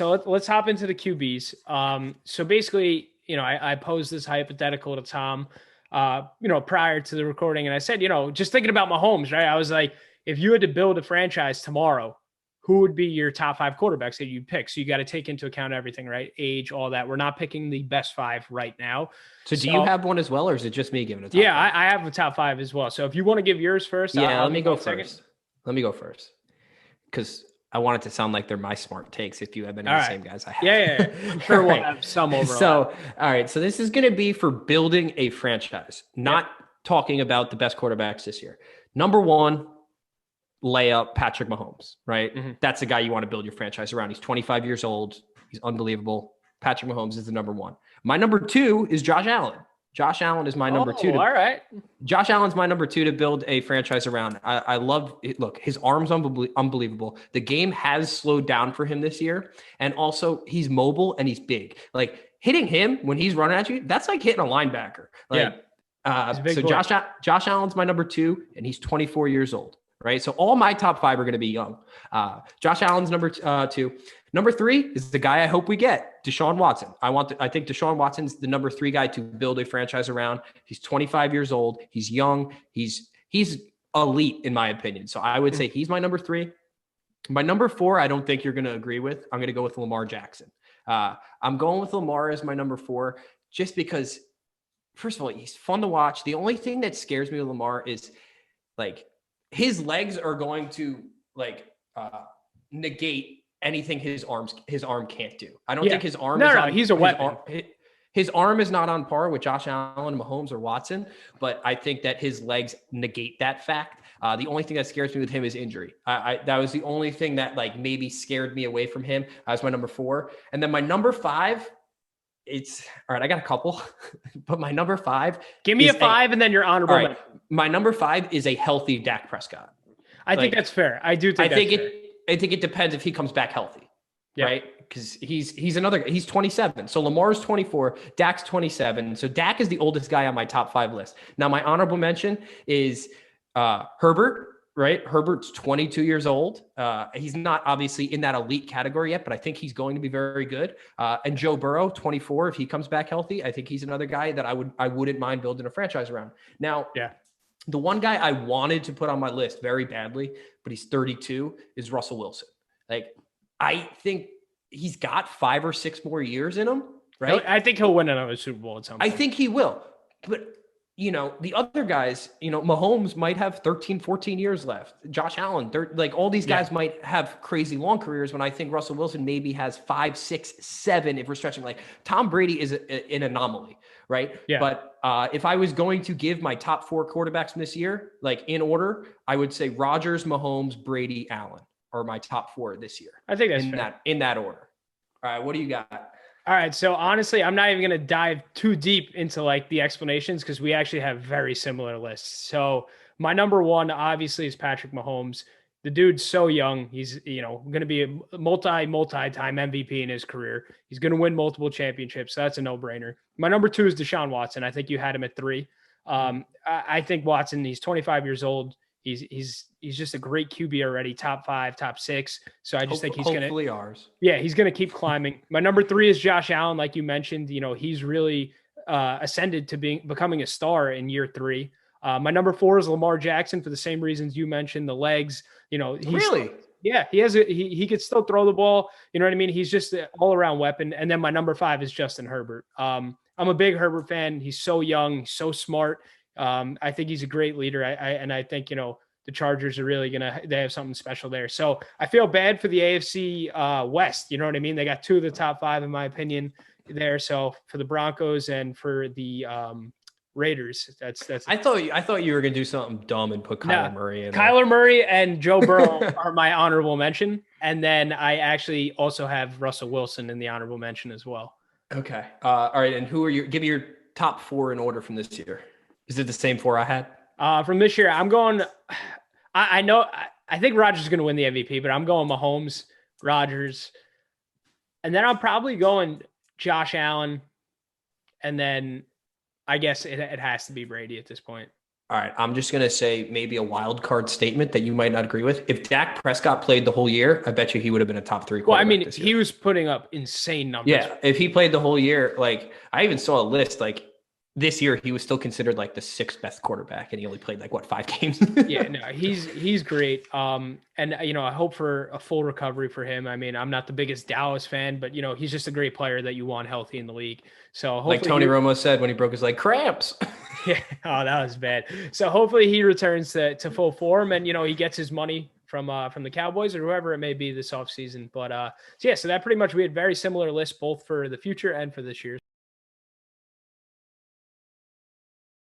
So let's hop into the QBs. So basically, I posed this hypothetical to Tom, prior to the recording, and I said, just thinking about Mahomes, right? I was like, if you had to build a franchise tomorrow, who would be your top five quarterbacks that you pick? So you got to take into account everything, right? Age, all that. We're not picking the best five right now. So do you So have one as well, or is it just me giving a top yeah, five? I have a top five as well. So if you want to give yours first, Yeah, I'll let me give go my second. first. Let me go first because I want it to sound like they're my smart takes if you have any All of the right. same guys I Yeah, have. yeah, yeah. I'm All sure we'll right. have some overlap. So, all right. So this is going to be for building a franchise, Yep. not talking about the best quarterbacks this year. Number one, layup Patrick Mahomes, right? Mm-hmm. That's the guy you want to build your franchise around. He's 25 years old. He's unbelievable. Patrick Mahomes is the number one. My number two is Josh Allen. Josh Allen is my number two Oh, all right. Josh Allen's my number two to build a franchise around. I love it. Look, his arm's unbelievable. The game has slowed down for him this year. And also, he's mobile and he's big. Like hitting him when he's running at you, that's like hitting a linebacker. Yeah, Like, he's a big so boy. Josh Allen's my number two, and he's 24 years old. Right. So all my top five are going to be young. Josh Allen's number two. Number three is the guy I hope we get, Deshaun Watson. I think Deshaun Watson's the number three guy to build a franchise around. He's 25 years old. He's young. He's elite in my opinion. So I would say he's my number three. My number four, I don't think you're going to agree with. I'm going to go with Lamar Jackson. I'm going with Lamar as my number four, just because, first of all, he's fun to watch. The only thing that scares me with Lamar is like his legs are going to negate anything his arm can't do. I don't think his arm is on. He's a weapon. His arm is not on par with Josh Allen, Mahomes, or Watson, but I think that his legs negate that fact. The only thing that scares me with him is injury. That was the only thing that like maybe scared me away from him. As my number four, and then my number five. It's all right. I got a couple, but my number five. Give me a five, and then your honorable. All right, my number five is a healthy Dak Prescott. I think that's fair. I do think. I think it depends if he comes back healthy, right? Because he's another. He's 27. So Lamar's 24. Dak's 27. So Dak is the oldest guy on my top five list. Now my honorable mention is Herbert. Right, Herbert's 22 years old. He's not obviously in that elite category yet, but I think he's going to be very good. And Joe Burrow, 24, if he comes back healthy, I think he's another guy that I wouldn't mind building a franchise around. Now, the one guy I wanted to put on my list very badly, but he's 32, is Russell Wilson. Like, I think he's got 5 or 6 more years in him, right? I think he'll win another Super Bowl at some point. I think he will, but the other guys, Mahomes might have 13, 14 years left. Josh Allen, like all these guys might have crazy long careers when I think Russell Wilson maybe has 5, 6, 7 if we're stretching. Like Tom Brady is an anomaly, right? Yeah. But if I was going to give my top 4 quarterbacks from this year, like in order, I would say Rodgers, Mahomes, Brady, Allen are my top 4 this year. I think that's fair. In that order. All right, what do you got? All right. So honestly, I'm not even going to dive too deep into like the explanations because we actually have very similar lists. So my number one obviously is Patrick Mahomes. The dude's so young. He's, going to be a multi-time MVP in his career. He's going to win multiple championships. So that's a no-brainer. My number two is Deshaun Watson. I think you had him at 3. I think Watson, he's 25 years old. He's just a great QB already, top 5, top 6. So I just think he's going to, hopefully ours. Yeah, he's going to keep climbing. My number 3 is Josh Allen. Like you mentioned, he's really ascended to becoming a star in year 3. My number 4 is Lamar Jackson for the same reasons you mentioned, the legs, Really? Yeah, he could still throw the ball. You know what I mean? He's just an all around weapon. And then my number 5 is Justin Herbert. I'm a big Herbert fan. He's so young, he's so smart. I think he's a great leader. I think, the Chargers are really they have something special there. So I feel bad for the AFC West. You know what I mean? They got 2 of the top 5, in my opinion, there. So for the Broncos and for the Raiders, that's. I thought you were gonna do something dumb and put Kyler Murray in. Kyler Murray and Joe Burrow are my honorable mention, and then I actually also have Russell Wilson in the honorable mention as well. Okay. All right. And give me your top 4 in order from this year. Is it the same 4 I had? From this year, I'm going. I know. I think Rodgers is going to win the MVP, but I'm going Mahomes, Rodgers, and then I'm probably going Josh Allen, and then I guess it has to be Brady at this point. All right, I'm just gonna say maybe a wild card statement that you might not agree with. If Dak Prescott played the whole year, I bet you he would have been a top three Well, I quarterback mean, this he year. was putting up insane numbers. Yeah, if he played the whole year, like I even saw a list, like this year he was still considered like the sixth best quarterback, and he only played like what 5 games. Yeah, no, he's great. And I hope for a full recovery for him. I mean, I'm not the biggest Dallas fan, but he's just a great player that you want healthy in the league. So Like hopefully Tony Romo said when he broke his leg, cramps. yeah, oh, that was bad. So hopefully he returns to full form and he gets his money from the Cowboys or whoever it may be this offseason. But so that pretty much we had very similar lists both for the future and for this year.